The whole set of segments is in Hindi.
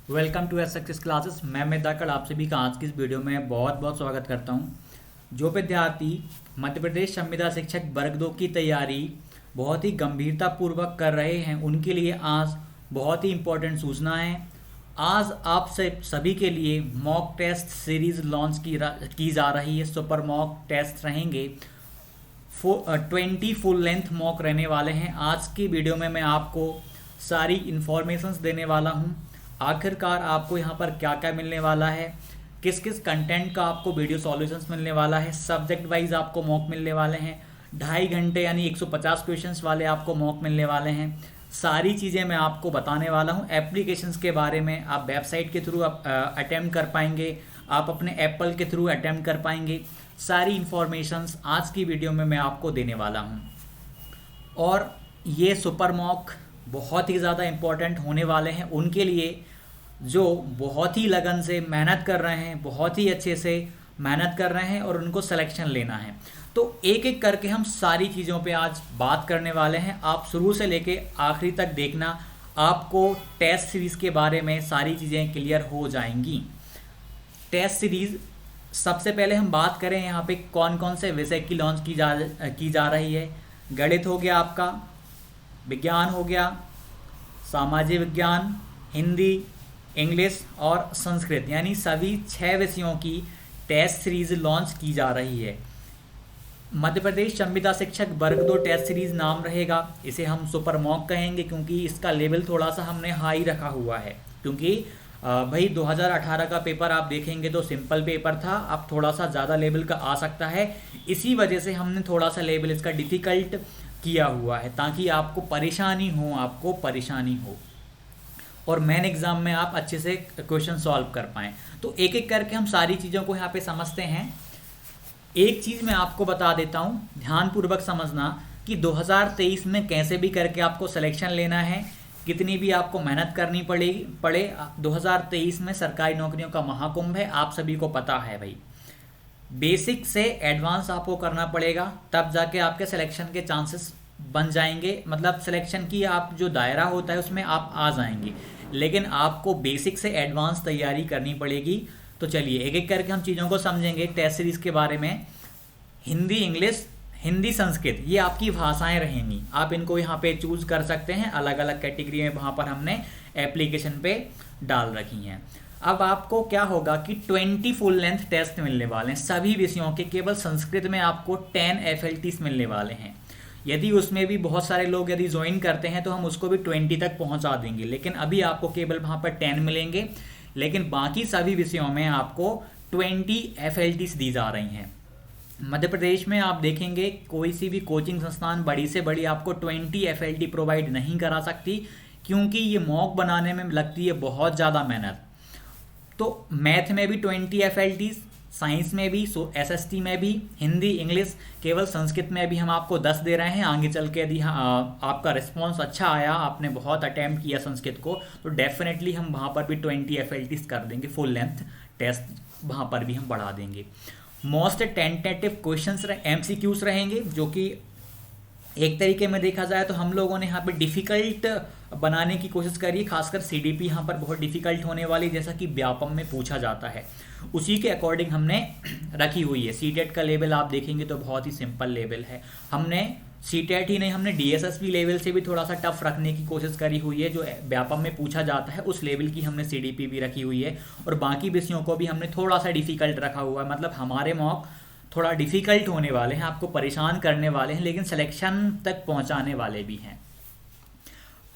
Welcome to S success classes. मैं मेदाकड़ आप सभी का आज की इस वीडियो में बहुत बहुत स्वागत करता हूं। जो विद्यार्थी मध्य प्रदेश संविदा शिक्षक वर्ग 2 की तैयारी बहुत ही गंभीरतापूर्वक कर रहे हैं उनके लिए आज बहुत ही इम्पोर्टेंट सूचना है। आज आप सभी के लिए मॉक टेस्ट सीरीज लॉन्च की जा रही है। सुपर मॉक टेस्ट रहेंगे, 20 फुल लेंथ मॉक रहने वाले हैं। आज की वीडियो में मैं आपको सारी इन्फॉर्मेशंस देने वाला हूं। आखिरकार आपको यहाँ पर क्या क्या मिलने वाला है, किस किस कंटेंट का आपको वीडियो सॉल्यूशंस मिलने वाला है, सब्जेक्ट वाइज आपको मॉक मिलने वाले हैं, 2.5 घंटे यानी 150 क्वेश्चंस वाले आपको मॉक मिलने वाले हैं। सारी चीज़ें मैं आपको बताने वाला हूँ। एप्लीकेशंस के बारे में आप वेबसाइट के थ्रू अटैम्प्ट कर पाएंगे, आप अपने एप्पल के थ्रू अटैम्प्ट कर पाएंगे। सारी इन्फॉर्मेशंस आज की वीडियो में मैं आपको देने वाला हूँ। और ये सुपर मॉक बहुत ही ज़्यादा इम्पोर्टेंट होने वाले हैं उनके लिए जो बहुत ही लगन से मेहनत कर रहे हैं, बहुत ही अच्छे से मेहनत कर रहे हैं और उनको सिलेक्शन लेना है। तो एक एक करके हम सारी चीज़ों पे आज बात करने वाले हैं। आप शुरू से लेके आखिरी तक देखना, आपको टेस्ट सीरीज़ के बारे में सारी चीज़ें क्लियर हो जाएंगी। टेस्ट सीरीज़ सबसे पहले हम बात करें यहाँ पे कौन कौन से विषय की लॉन्च की जा रही है। गणित हो गया, आपका विज्ञान हो गया, सामाजिक विज्ञान, हिंदी, इंग्लिश और संस्कृत, यानी सभी 6 विषयों की टेस्ट सीरीज लॉन्च की जा रही है। मध्य प्रदेश संविदा शिक्षक वर्ग 2 टेस्ट सीरीज नाम रहेगा। इसे हम सुपर मॉक कहेंगे क्योंकि इसका लेवल थोड़ा सा हमने हाई रखा हुआ है। क्योंकि भाई 2018 का पेपर आप देखेंगे तो सिंपल पेपर था, अब थोड़ा सा ज़्यादा लेवल का आ सकता है। इसी वजह से हमने थोड़ा सा लेवल इसका डिफ़िकल्ट किया हुआ है ताकि आपको परेशानी हो और मेन एग्ज़ाम में आप अच्छे से क्वेश्चन सॉल्व कर पाएँ। तो एक एक करके हम सारी चीज़ों को यहाँ पे समझते हैं। एक चीज़ मैं आपको बता देता हूँ, ध्यानपूर्वक समझना कि 2023 में कैसे भी करके आपको सिलेक्शन लेना है, कितनी भी आपको मेहनत करनी पड़े। 2023 में सरकारी नौकरियों का महाकुंभ है, आप सभी को पता है भाई। बेसिक से एडवांस आपको करना पड़ेगा, तब जाके आपके सिलेक्शन के चांसेस बन जाएंगे। मतलब सिलेक्शन की आप जो दायरा होता है उसमें आप आ जाएंगे, लेकिन आपको बेसिक से एडवांस तैयारी करनी पड़ेगी। तो चलिए एक एक करके हम चीज़ों को समझेंगे टेस्ट सीरीज के बारे में। हिंदी, इंग्लिश, हिंदी, संस्कृत, ये आपकी भाषाएं रहेंगी। आप इनको यहाँ पे चूज कर सकते हैं, अलग अलग कैटेगरी में वहाँ पर हमने एप्लीकेशन पे डाल रखी हैं। अब आपको क्या होगा कि 20 फुल लेंथ टेस्ट मिलने वाले हैं सभी विषयों के। केवल संस्कृत में आपको 10 FLTs मिलने वाले हैं। यदि उसमें भी बहुत सारे लोग यदि ज्वाइन करते हैं तो हम उसको भी 20 तक पहुंचा देंगे, लेकिन अभी आपको केवल वहाँ पर 10 मिलेंगे। लेकिन बाकी सभी विषयों में आपको 20 FLTs दी जा रही हैं। मध्य प्रदेश में आप देखेंगे कोई सी भी कोचिंग संस्थान बड़ी से बड़ी आपको 20 FLT प्रोवाइड नहीं करा सकती, क्योंकि ये मॉक बनाने में लगती है बहुत ज़्यादा मेहनत। तो मैथ में भी 20 FLTs, साइंस में भी, SST में भी, हिंदी, इंग्लिश, केवल संस्कृत में भी हम आपको 10 दे रहे हैं। आगे चल के यदि आपका रिस्पॉन्स अच्छा आया, आपने बहुत अटैम्प्ट किया संस्कृत को, तो डेफिनेटली हम वहाँ पर भी 20 FLTs कर देंगे। फुल लेंथ टेस्ट वहाँ पर भी हम बढ़ा देंगे। मोस्ट टेंटेटिव क्वेश्चंस MCQs रहेंगे, जो कि एक तरीके में देखा जाए तो हम लोगों ने यहाँ पे डिफ़िकल्ट बनाने की कोशिश करी। खासकर CDP यहाँ पर बहुत डिफ़िकल्ट होने वाली, जैसा कि व्यापम में पूछा जाता है, उसी के अकॉर्डिंग हमने रखी हुई है। CTET का लेवल आप देखेंगे तो बहुत ही सिंपल लेवल है। हमने CTET ही नहीं, हमने DSSP लेवल से भी थोड़ा सा टफ रखने की कोशिश करी हुई है। जो व्यापम में पूछा जाता है उस लेवल की हमने CDP भी रखी हुई है, और बाकी विषयों को भी हमने थोड़ा सा डिफ़िकल्ट रखा हुआ है। मतलब हमारे मॉक थोड़ा डिफ़िकल्ट होने वाले हैं, आपको परेशान करने वाले हैं, लेकिन सिलेक्शन तक पहुंचाने वाले भी हैं।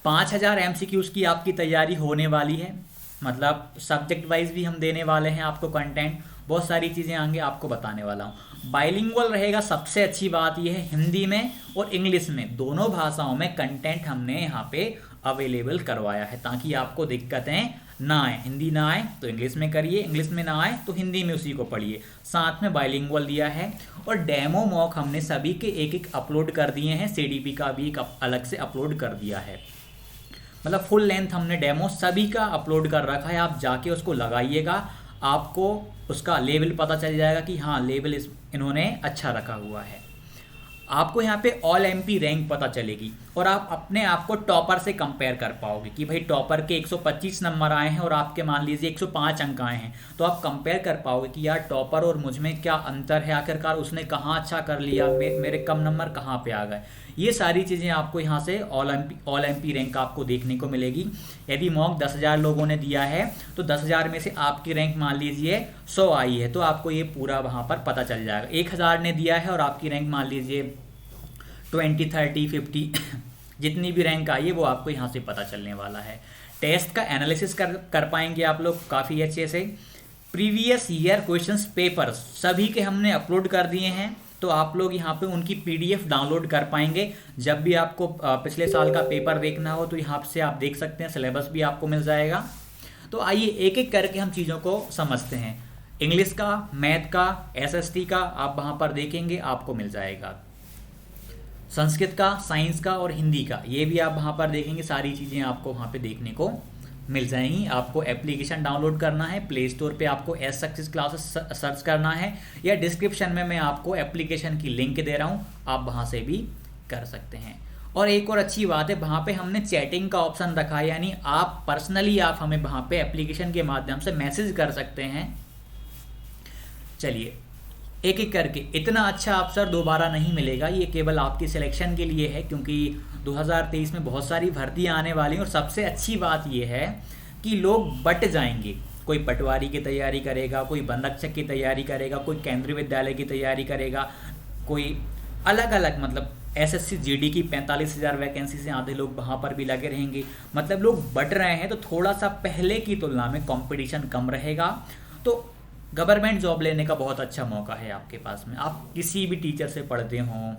5000 MCQs की आपकी तैयारी होने वाली है। मतलब सब्जेक्ट वाइज भी हम देने वाले हैं आपको कंटेंट, बहुत सारी चीज़ें आगे आपको बताने वाला हूँ। बाइलिंगुअल रहेगा, सबसे अच्छी बात यह है हिंदी में और इंग्लिश में, दोनों भाषाओं में कंटेंट हमने यहाँ पे अवेलेबल करवाया है, ताकि आपको दिक्कतें ना आए। हिंदी ना आए तो इंग्लिश में करिए, इंग्लिश में ना आए तो हिंदी में उसी को पढ़िए। साथ में बाइलिंगुअल दिया है, और डेमो मॉक हमने सभी के एक एक अपलोड कर दिए हैं। CDP का भी एक अलग से अपलोड कर दिया है। मतलब फुल लेंथ हमने डेमो सभी का अपलोड कर रखा है। आप जाके उसको लगाइएगा, आपको उसका लेवल पता चल जाएगा कि हाँ लेवल इन्होंने अच्छा रखा हुआ है। आपको यहाँ पे ऑल MP रैंक पता चलेगी। और आप अपने आप को टॉपर से कंपेयर कर पाओगे कि भाई टॉपर के 125 नंबर आए हैं और आपके मान लीजिए 105 अंक आए हैं, तो आप कंपेयर कर पाओगे कि यार टॉपर और मुझ में क्या अंतर है, आखिरकार उसने कहाँ अच्छा कर लिया, मेरे कम नंबर कहाँ पे आ गए। ये सारी चीज़ें आपको यहाँ से ऑल एम पी रैंक आपको देखने को मिलेगी। यदि मॉक 10,000 लोगों ने दिया है तो 10,000 में से आपकी रैंक मान लीजिए 100 आई है, तो आपको ये पूरा वहाँ पर पता चल जाएगा। 1,000 ने दिया है और आपकी रैंक मान लीजिए 20, 30, 50 जितनी भी रैंक आई है वो आपको यहाँ से पता चलने वाला है। टेस्ट का एनालिसिस कर पाएंगे आप लोग काफ़ी अच्छे से। प्रीवियस ईयर क्वेश्चंस पेपर्स सभी के हमने अपलोड कर दिए हैं, तो आप लोग यहाँ पे उनकी PDF डाउनलोड कर पाएंगे। जब भी आपको पिछले साल का पेपर देखना हो तो यहाँ से आप देख सकते हैं, सिलेबस भी आपको मिल जाएगा। तो आइए एक एक करके हम चीज़ों को समझते हैं। इंग्लिश का, मैथ का, SST का आप वहाँ पर देखेंगे, आपको मिल जाएगा। संस्कृत का, साइंस का और हिंदी का, ये भी आप वहाँ पर देखेंगे। सारी चीज़ें आपको वहाँ पे देखने को मिल जाएंगी। आपको एप्लीकेशन डाउनलोड करना है, प्ले स्टोर पे आपको एस सक्सेस क्लासेस सर्च करना है, या डिस्क्रिप्शन में मैं आपको एप्लीकेशन की लिंक दे रहा हूँ, आप वहाँ से भी कर सकते हैं। और एक और अच्छी बात है, वहाँ पे हमने चैटिंग का ऑप्शन रखा है, यानी आप पर्सनली आप हमें वहाँ पे एप्लीकेशन के माध्यम से मैसेज कर सकते हैं। चलिए एक एक करके, इतना अच्छा अवसर दोबारा नहीं मिलेगा, ये केवल आपकी सिलेक्शन के लिए है, क्योंकि 2023 में बहुत सारी भर्तियाँ आने वाली हैं। और सबसे अच्छी बात ये है कि लोग बट जाएंगे, कोई पटवारी की तैयारी करेगा, कोई वन रक्षक की तैयारी करेगा, कोई केंद्रीय विद्यालय की तैयारी करेगा, कोई अलग अलग, मतलब SSC GD की 45,000 वैकेंसी से आधे लोग वहाँ पर भी लगे रहेंगे। मतलब लोग बट रहे हैं, तो थोड़ा सा पहले की तुलना में कंपटीशन कम रहेगा। तो गवर्नमेंट जॉब लेने का बहुत अच्छा मौका है आपके पास में। आप किसी भी टीचर से पढ़ते हों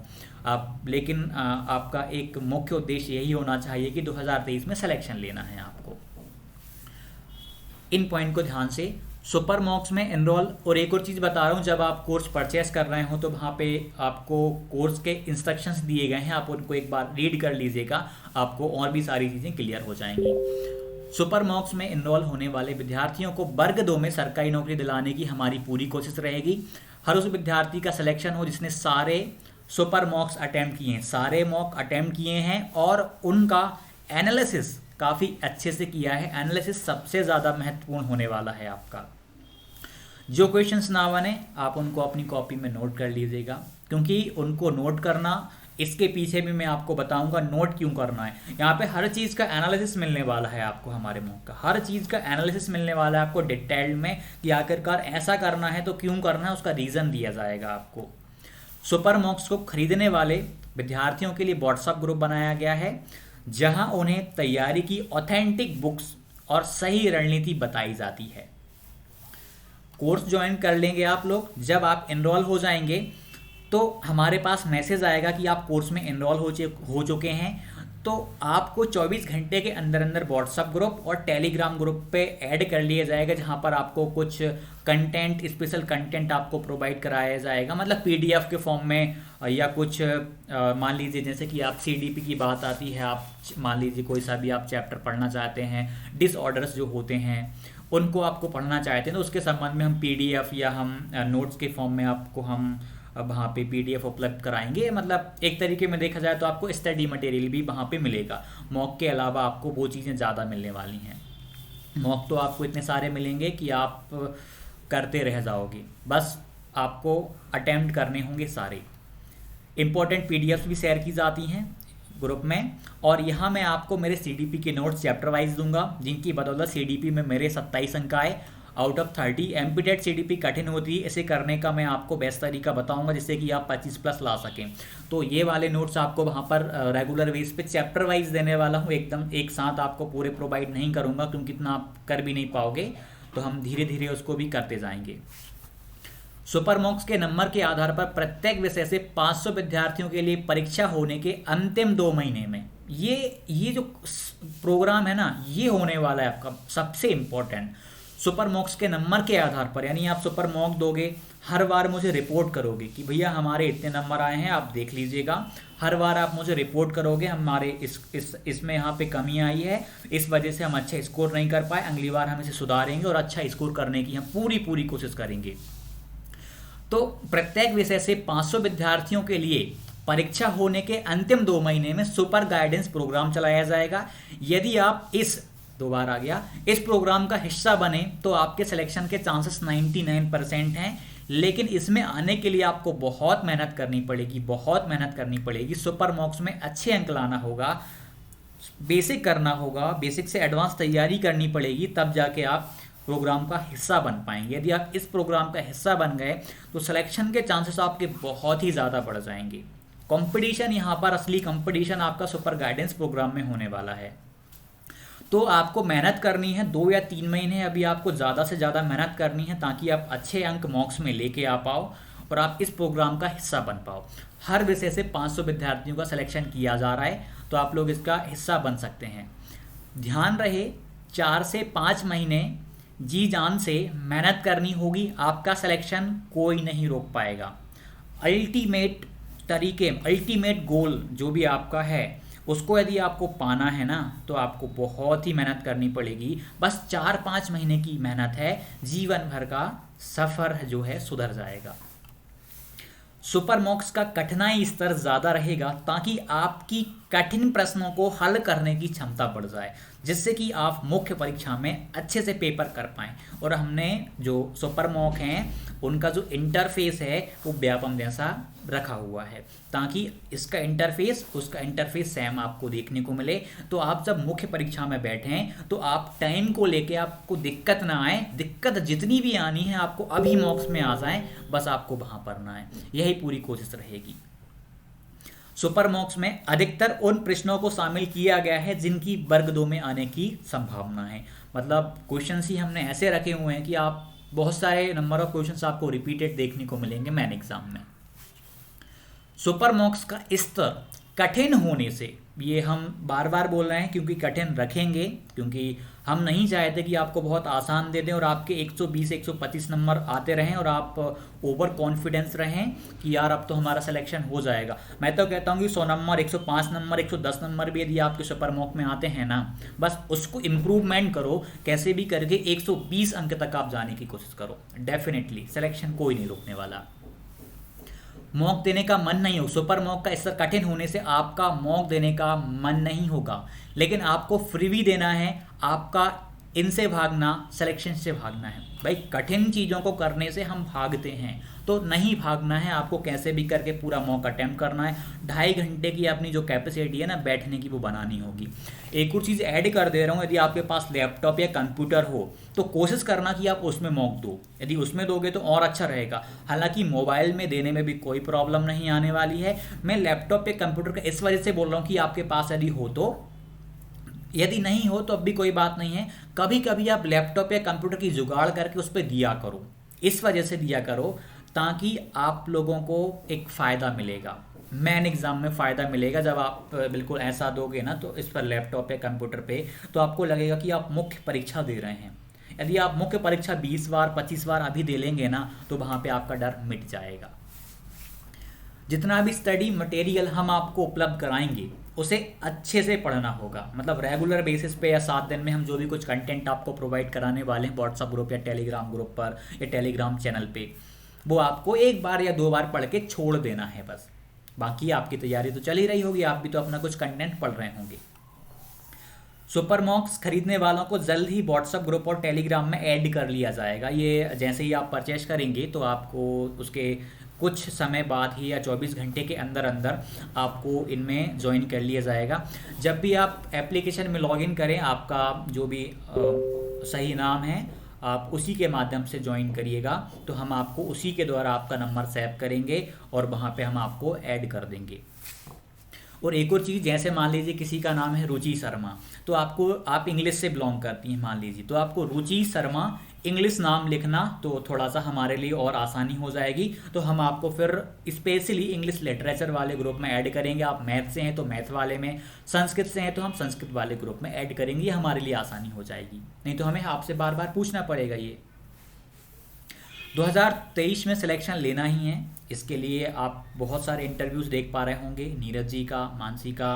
आप, लेकिन आपका एक मुख्य उद्देश्य यही होना चाहिए कि 2023 में सिलेक्शन लेना है आपको। इन पॉइंट को ध्यान से सुपर मॉक्स में एनरोल। और एक और चीज़ बता रहा हूँ, जब आप कोर्स परचेस कर रहे हो तो वहाँ पे आपको कोर्स के इंस्ट्रक्शंस दिए गए हैं, आप उनको एक बार रीड कर लीजिएगा, आपको और भी सारी चीज़ें क्लियर हो जाएंगी। सुपर मॉक्स में इनरोल होने वाले विद्यार्थियों को वर्ग 2 में सरकारी नौकरी दिलाने की हमारी पूरी कोशिश रहेगी। हर उस विद्यार्थी का सिलेक्शन हो जिसने सारे सुपर मॉक्स अटेम्प्ट किए हैं, सारे मॉक अटेम्प्ट किए हैं और उनका एनालिसिस काफ़ी अच्छे से किया है। एनालिसिस सबसे ज़्यादा महत्वपूर्ण होने वाला है आपका। जो क्वेश्चंस ना बने आप उनको अपनी कॉपी में नोट कर लीजिएगा, क्योंकि उनको नोट करना, इसके पीछे भी मैं आपको बताऊंगा नोट क्यों करना है। यहाँ पे हर चीज़ का एनालिसिस मिलने वाला है आपको, हमारे मॉक का हर चीज़ का एनालिसिस मिलने वाला है आपको डिटेल्ड में, कि आखिरकार ऐसा करना है तो क्यों करना है, उसका रीज़न दिया जाएगा आपको। सुपर मॉक्स को खरीदने वाले विद्यार्थियों के लिए व्हाट्सएप ग्रुप बनाया गया है, जहां उन्हें तैयारी की ऑथेंटिक बुक्स और सही रणनीति बताई जाती है। कोर्स ज्वाइन कर लेंगे आप लोग, जब आप एनरोल हो जाएंगे तो हमारे पास मैसेज आएगा कि आप कोर्स में एनरोल हो चुके हैं, तो आपको 24 घंटे के अंदर अंदर व्हाट्सएप ग्रुप और टेलीग्राम ग्रुप पे ऐड कर लिया जाएगा, जहां पर आपको कुछ कंटेंट, स्पेशल कंटेंट आपको प्रोवाइड कराया जाएगा, मतलब PDF के फॉर्म में, या कुछ मान लीजिए जैसे कि आप CDP की बात आती है, आप मान लीजिए कोई सा भी आप चैप्टर पढ़ना चाहते हैं, डिसऑर्डर्स जो होते हैं उनको आपको पढ़ना चाहते हैं, तो उसके संबंध में हम PDF या हम नोट्स के फॉर्म में आपको हम वहाँ पे PDF उपलब्ध कराएंगे। मतलब एक तरीके में देखा जाए तो आपको स्टडी मटेरियल भी वहाँ पे मिलेगा। मॉक के अलावा आपको वो चीज़ें ज़्यादा मिलने वाली हैं। मॉक तो आपको इतने सारे मिलेंगे कि आप करते रह जाओगे, बस आपको अटेम्प्ट करने होंगे सारे। इम्पोर्टेंट PDFs भी शेयर की जाती हैं ग्रुप में, और यहाँ मैं आपको मेरे CDP के नोट्स चैप्टर वाइज दूंगा, जिनकी बदौलत CDP में मेरे 27 अंक आए आउट ऑफ 30। एमपीटेट CDP कठिन होती है, इसे करने का मैं आपको बेस्ट तरीका बताऊंगा जिससे कि आप 25+ ला सकें। तो ये वाले नोट्स आपको वहाँ पर रेगुलर बेस पे चैप्टर वाइज देने वाला हूँ, एकदम एक साथ आपको पूरे प्रोवाइड नहीं करूँगा, क्योंकि इतना आप कर भी नहीं पाओगे, तो हम धीरे धीरे उसको भी करते जाएंगे। सुपर मॉक्स के नंबर के आधार पर प्रत्येक विषय से 500 विद्यार्थियों के लिए परीक्षा होने के अंतिम 2 महीने में, ये जो प्रोग्राम है ना, ये होने वाला है आपका सबसे इम्पोर्टेंट। सुपर मॉक्स के नंबर के आधार पर, यानी आप सुपर मॉक दोगे, हर बार मुझे रिपोर्ट करोगे कि भैया हमारे इतने नंबर आए हैं, आप देख लीजिएगा। हर बार आप मुझे रिपोर्ट करोगे हमारे इसमें यहाँ पे कमी आई है, इस वजह से हम अच्छा स्कोर नहीं कर पाए, अगली बार हम इसे सुधारेंगे और अच्छा स्कोर करने की हम पूरी कोशिश करेंगे। तो प्रत्येक विषय से 500 विद्यार्थियों के लिए परीक्षा होने के अंतिम 2 महीने में सुपर गाइडेंस प्रोग्राम चलाया जाएगा। यदि आप इस प्रोग्राम का हिस्सा बने तो आपके सिलेक्शन के चांसेस 99% हैं। लेकिन इसमें आने के लिए आपको बहुत मेहनत करनी पड़ेगी। सुपर मॉक्स में अच्छे अंक लाना होगा, बेसिक करना होगा, बेसिक से एडवांस तैयारी करनी पड़ेगी, तब जाके आप प्रोग्राम का हिस्सा बन पाएंगे। यदि आप इस प्रोग्राम का हिस्सा बन गए तो सिलेक्शन के चांसेस आपके बहुत ही ज़्यादा बढ़ जाएंगे। कंपटीशन यहाँ पर असली कंपटीशन आपका सुपर गाइडेंस प्रोग्राम में होने वाला है। तो आपको मेहनत करनी है 2 या 3 महीने, अभी आपको ज़्यादा से ज़्यादा मेहनत करनी है ताकि आप अच्छे अंक मॉक्स में लेके आ पाओ और आप इस प्रोग्राम का हिस्सा बन पाओ। हर विषय से 500 विद्यार्थियों का सिलेक्शन किया जा रहा है, तो आप लोग इसका हिस्सा बन सकते हैं। ध्यान रहे 4 से 5 महीने जी जान से मेहनत करनी होगी, आपका सिलेक्शन कोई नहीं रोक पाएगा। अल्टीमेट गोल जो भी आपका है उसको यदि आपको पाना है ना, तो आपको बहुत ही मेहनत करनी पड़ेगी। बस 4-5 महीने की मेहनत है, जीवन भर का सफ़र जो है सुधर जाएगा। सुपर मॉक्स का कठिनाई स्तर ज़्यादा रहेगा ताकि आपकी कठिन प्रश्नों को हल करने की क्षमता बढ़ जाए, जिससे कि आप मुख्य परीक्षा में अच्छे से पेपर कर पाएँ। और हमने जो सुपर मॉक हैं उनका जो इंटरफेस है वो व्यापम जैसा रखा हुआ है ताकि इसका इंटरफेस उसका इंटरफेस सेम आपको देखने को मिले। तो आप जब मुख्य परीक्षा में बैठें तो आप टाइम को लेके आपको दिक्कत ना आए, दिक्कत जितनी भी आनी है आपको अभी मॉक्स में आ जाए, बस आपको वहाँ पढ़ना है, यही पूरी कोशिश रहेगी। सुपर मॉक्स में अधिकतर उन प्रश्नों को शामिल किया गया है जिनकी वर्ग 2 में आने की संभावना है। मतलब क्वेश्चंस ही हमने ऐसे रखे हुए हैं कि आप बहुत सारे नंबर ऑफ क्वेश्चंस आपको रिपीटेड देखने को मिलेंगे मेन एग्जाम में। सुपर मॉक्स का स्तर कठिन होने से, ये हम बार बार बोल रहे हैं क्योंकि कठिन रखेंगे, क्योंकि हम नहीं चाहते कि आपको बहुत आसान दे दें और आपके 120-125 नंबर आते रहें और आप ओवर कॉन्फिडेंस रहें कि यार अब तो हमारा सिलेक्शन हो जाएगा। मैं तो कहता हूँ कि 100 नंबर, 105 नंबर, 110 नंबर भी यदि आपके सुपर मॉक में आते हैं ना, बस उसको इम्प्रूवमेंट करो, कैसे भी करके 120 अंक तक आप जाने की कोशिश करो। डेफिनेटली सिलेक्शन कोई नहीं रोकने वाला। मॉक देने का मन नहीं हो, सुपर मॉक का स्तर कठिन होने से आपका मॉक देने का मन नहीं होगा, लेकिन आपको फ्रीवी देना है। आपका इनसे भागना, सिलेक्शन से भागना है। भाई कठिन चीज़ों को करने से हम भागते हैं, तो नहीं भागना है, आपको कैसे भी करके पूरा मॉक अटेम्प्ट करना है। 2.5 घंटे की अपनी जो कैपेसिटी है ना बैठने की, वो बनानी होगी। एक और चीज़ ऐड कर दे रहा हूँ, यदि आपके पास लैपटॉप या कंप्यूटर हो तो कोशिश करना कि आप उसमें मॉक दो। यदि उसमें दोगे तो और अच्छा रहेगा। हालांकि मोबाइल में देने में भी कोई प्रॉब्लम नहीं आने वाली है। मैं लैपटॉप या कंप्यूटर का इस वजह से बोल रहा हूँ कि आपके पास यदि हो तो, यदि नहीं हो तो अब भी कोई बात नहीं है। कभी कभी आप लैपटॉप या कंप्यूटर की जुगाड़ करके उस पर दिया करो, इस वजह से दिया करो ताकि आप लोगों को एक फ़ायदा मिलेगा, मेन एग्ज़ाम में फ़ायदा मिलेगा। जब आप बिल्कुल ऐसा दोगे ना तो इस पर लैपटॉप या कंप्यूटर पे, तो आपको लगेगा कि आप मुख्य परीक्षा दे रहे हैं। यदि आप मुख्य परीक्षा 20 बार 25 बार अभी दे लेंगे ना, तो वहाँ पे आपका डर मिट जाएगा। जितना भी स्टडी मटेरियल हम आपको उपलब्ध कराएंगे उसे अच्छे से पढ़ना होगा। मतलब रेगुलर बेसिस पे या 7 दिन में हम जो भी कुछ कंटेंट आपको प्रोवाइड कराने वाले हैं व्हाट्सएप ग्रुप या टेलीग्राम ग्रुप पर या टेलीग्राम चैनल पे, वो आपको 1 बार या 2 बार पढ़ के छोड़ देना है बस। बाकी आपकी तैयारी तो चल ही रही होगी, आप भी तो अपना कुछ कंटेंट पढ़ रहे होंगे। सुपर मॉक्स खरीदने वालों को जल्द ही व्हाट्सएप ग्रुप और टेलीग्राम में ऐड कर लिया जाएगा। ये जैसे ही आप परचेज करेंगे तो आपको उसके कुछ समय बाद ही या 24 घंटे के अंदर अंदर आपको इनमें ज्वाइन कर लिया जाएगा। जब भी आप एप्लीकेशन में लॉगिन करें, आपका जो भी सही नाम है आप उसी के माध्यम से ज्वाइन करिएगा, तो हम आपको उसी के द्वारा आपका नंबर सेव करेंगे और वहाँ पे हम आपको ऐड कर देंगे। और एक और चीज़, जैसे मान लीजिए किसी का नाम है रुचि शर्मा, तो आपको, आप इंग्लिश से बिलोंग करती हैं मान लीजिए, तो आपको रुचि शर्मा इंग्लिश नाम लिखना तो थोड़ा सा हमारे लिए और आसानी हो जाएगी। तो हम आपको फिर स्पेशली इंग्लिश लिटरेचर वाले ग्रुप में ऐड करेंगे। आप मैथ से हैं तो मैथ वाले में, संस्कृत से हैं तो हम संस्कृत वाले ग्रुप में ऐड करेंगे। ये हमारे लिए आसानी हो जाएगी, नहीं तो हमें आपसे बार बार पूछना पड़ेगा। ये 2023 में सिलेक्शन लेना ही है, इसके लिए आप बहुत सारे इंटरव्यूज़ देख पा रहे होंगे। नीरज जी का, मानसी का,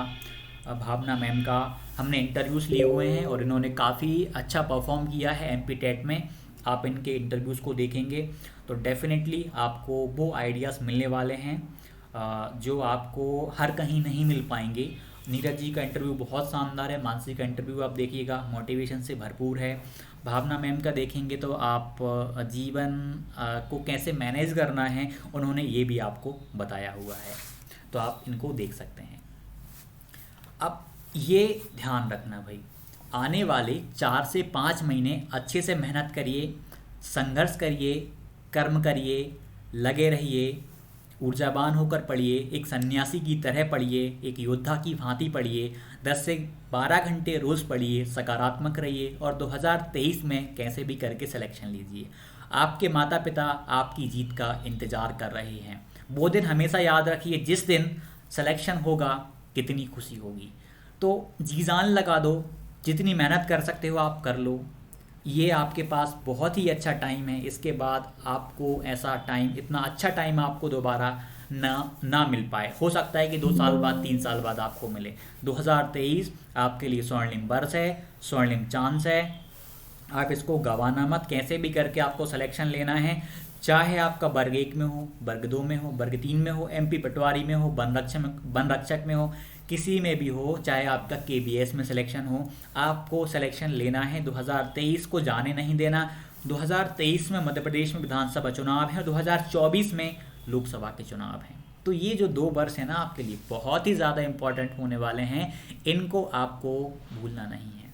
भावना मैम का हमने इंटरव्यूज़ लिए हुए हैं और इन्होंने काफ़ी अच्छा परफॉर्म किया है एमपी टेट में। आप इनके इंटरव्यूज़ को देखेंगे तो डेफिनेटली आपको वो आइडियाज़ मिलने वाले हैं। जो आपको हर कहीं नहीं मिल पाएंगे। नीरज जी का इंटरव्यू बहुत शानदार है, मानसी का इंटरव्यू आप देखिएगा, मोटिवेशन से भरपूर है। भावना मैम का देखेंगे तो आप जीवन को कैसे मैनेज करना है उन्होंने ये भी आपको बताया हुआ है, तो आप इनको देख सकते हैं। अब ये ध्यान रखना भाई, आने वाले 4 से 5 महीने अच्छे से मेहनत करिए, संघर्ष करिए, कर्म करिए, लगे रहिए, ऊर्जावान होकर पढ़िए, एक सन्यासी की तरह पढ़िए, एक योद्धा की भांति पढ़िए, 10 से 12 घंटे रोज़ पढ़िए, सकारात्मक रहिए और 2023 में कैसे भी करके सिलेक्शन लीजिए। आपके माता पिता आपकी जीत का इंतज़ार कर रहे हैं। वो दिन हमेशा याद रखिए, जिस दिन सिलेक्शन होगा कितनी खुशी होगी। तो जी जान लगा दो, जितनी मेहनत कर सकते हो आप कर लो, ये आपके पास बहुत ही अच्छा टाइम है। इसके बाद आपको ऐसा टाइम, इतना अच्छा टाइम आपको दोबारा ना मिल पाए। हो सकता है कि 2 साल बाद, 3 साल बाद आपको मिले। 2023 आपके लिए स्वर्णिम वर्ष है, स्वर्णिम चांस है। आप इसको गंवाना मत, कैसे भी करके आपको सिलेक्शन लेना है, चाहे आपका वर्ग 1 में हो, वर्ग 2 में हो, वर्ग 3 में हो, MP पटवारी में हो, वन रक्षक में हो, किसी में भी हो, चाहे आपका KBS में सिलेक्शन हो, आपको सिलेक्शन लेना है। 2023 को जाने नहीं देना। 2023 में मध्य प्रदेश में विधानसभा चुनाव है और 2024 में लोकसभा के चुनाव हैं। तो ये जो 2 वर्ष हैं ना आपके लिए बहुत ही ज़्यादा इम्पोर्टेंट होने वाले हैं, इनको आपको भूलना नहीं है।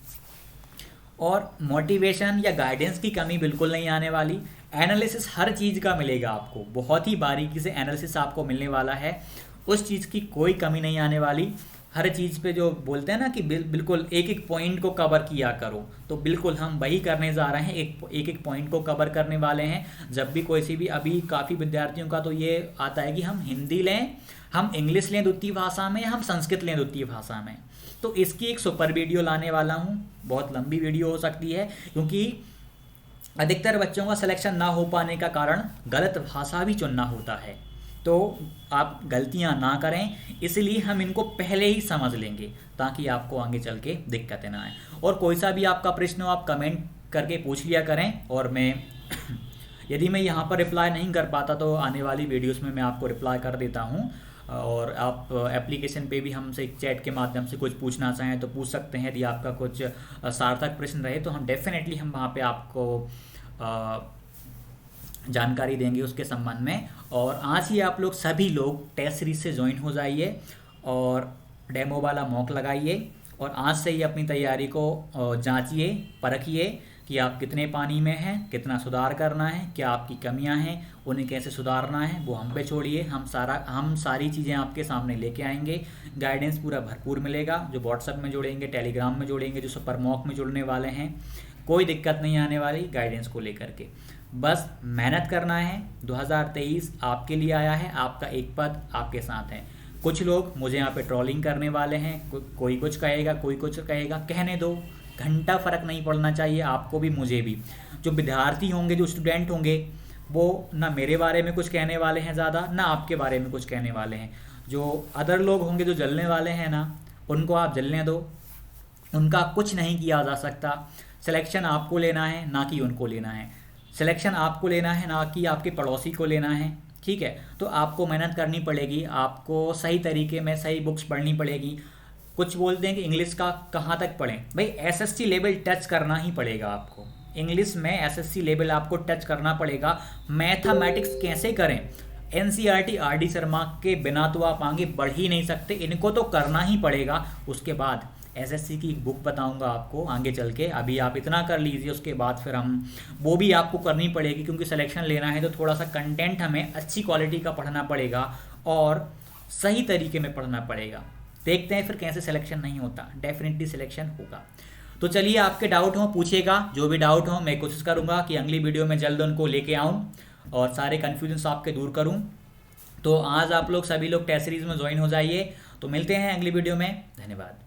और मोटिवेशन या गाइडेंस की कमी बिल्कुल नहीं आने वाली। एनालिसिस हर चीज़ का मिलेगा आपको, बहुत ही बारीकी से एनालिसिस आपको मिलने वाला है, उस चीज़ की कोई कमी नहीं आने वाली। हर चीज़ पे जो बोलते हैं ना कि बिल्कुल एक एक पॉइंट को कवर किया करो, तो बिल्कुल हम वही करने जा रहे हैं, एक एक पॉइंट को कवर करने वाले हैं। जब भी कोई सी भी, अभी काफ़ी विद्यार्थियों का तो ये आता है कि हम हिंदी लें, हम इंग्लिश लें द्वितीय भाषा में, या हम संस्कृत लें द्वितीय भाषा में। तो इसकी एक सुपर वीडियो लाने वाला हूँ, बहुत लंबी वीडियो हो सकती है, क्योंकि अधिकतर बच्चों का सिलेक्शन ना हो पाने का कारण गलत भाषा भी चुनना होता है। तो आप गलतियां ना करें, इसलिए हम इनको पहले ही समझ लेंगे ताकि आपको आगे चल के दिक्कतें ना आए। और कोई सा भी आपका प्रश्न हो आप कमेंट करके पूछ लिया करें, और मैं यदि मैं यहाँ पर रिप्लाई नहीं कर पाता तो आने वाली वीडियोस में मैं आपको रिप्लाई कर देता हूँ। और आप एप्लीकेशन पे भी हमसे चैट के माध्यम से कुछ पूछना चाहें तो पूछ सकते हैं। यदि आपका कुछ सार्थक प्रश्न रहे तो हम डेफिनेटली हम वहाँ पे आपको जानकारी देंगे उसके संबंध में। और आज ही आप लोग सभी लोग टेस्ट सीरीज से ज्वाइन हो जाइए और डेमो वाला मॉक लगाइए, और आज से ही अपनी तैयारी को जांचिए, परखिए कि आप कितने पानी में हैं, कितना सुधार करना है, क्या आपकी कमियां हैं, उन्हें कैसे सुधारना है वो हम पे छोड़िए। हम सारी चीज़ें आपके सामने लेके आएंगे। गाइडेंस पूरा भरपूर मिलेगा। जो व्हाट्सएप में जोड़ेंगे, टेलीग्राम में जोड़ेंगे, जो सुपर मॉक में जुड़ने वाले हैं, कोई दिक्कत नहीं आने वाली गाइडेंस को लेकर के। बस मेहनत करना है। 2023 आपके लिए आया है, आपका एक पद आपके साथ है। कुछ लोग मुझे यहाँ पे ट्रोलिंग करने वाले हैं, कोई कुछ कहेगा, कोई कुछ कहेगा, कहने दो, घंटा फर्क नहीं पड़ना चाहिए आपको भी मुझे भी। जो विद्यार्थी होंगे, जो स्टूडेंट होंगे, वो ना मेरे बारे में कुछ कहने वाले हैं ज़्यादा, ना आपके बारे में कुछ कहने वाले हैं। जो अदर लोग होंगे जो जलने वाले हैं ना, उनको आप जलने दो, उनका कुछ नहीं किया जा सकता। सिलेक्शन आपको लेना है, ना कि उनको लेना है। सिलेक्शन आपको लेना है, ना कि आपके पड़ोसी को लेना है, ठीक है। तो आपको मेहनत करनी पड़ेगी, आपको सही तरीके में सही बुक्स पढ़नी पड़ेगी। कुछ बोलते हैं कि इंग्लिश का कहाँ तक पढ़ें, भाई SSC लेवल टच करना ही पड़ेगा आपको। इंग्लिश में SSC लेवल आपको टच करना पड़ेगा। मैथमेटिक्स कैसे करें, NCERT RD शर्मा के बिना तो आप आगे बढ़ ही नहीं सकते, इनको तो करना ही पड़ेगा। उसके बाद SSC की बुक बताऊंगा आपको आगे चल के, अभी आप इतना कर लीजिए, उसके बाद फिर हम वो भी आपको करनी पड़ेगी, क्योंकि सिलेक्शन लेना है तो थोड़ा सा कंटेंट हमें अच्छी क्वालिटी का पढ़ना पड़ेगा और सही तरीके में पढ़ना पड़ेगा। देखते हैं फिर कैसे सिलेक्शन नहीं होता, डेफिनेटली सिलेक्शन होगा। तो चलिए, आपके डाउट हो पूछिएगा, जो भी डाउट हो मैं कोशिश करूँगा कि अगली वीडियो में जल्द उनको लेके आऊँ और सारे कन्फ्यूजन्स आपके दूर करूँ। तो आज आप लोग सभी लोग टेस्ट सीरीज में ज्वाइन हो जाइए। तो मिलते हैं अगली वीडियो में, धन्यवाद।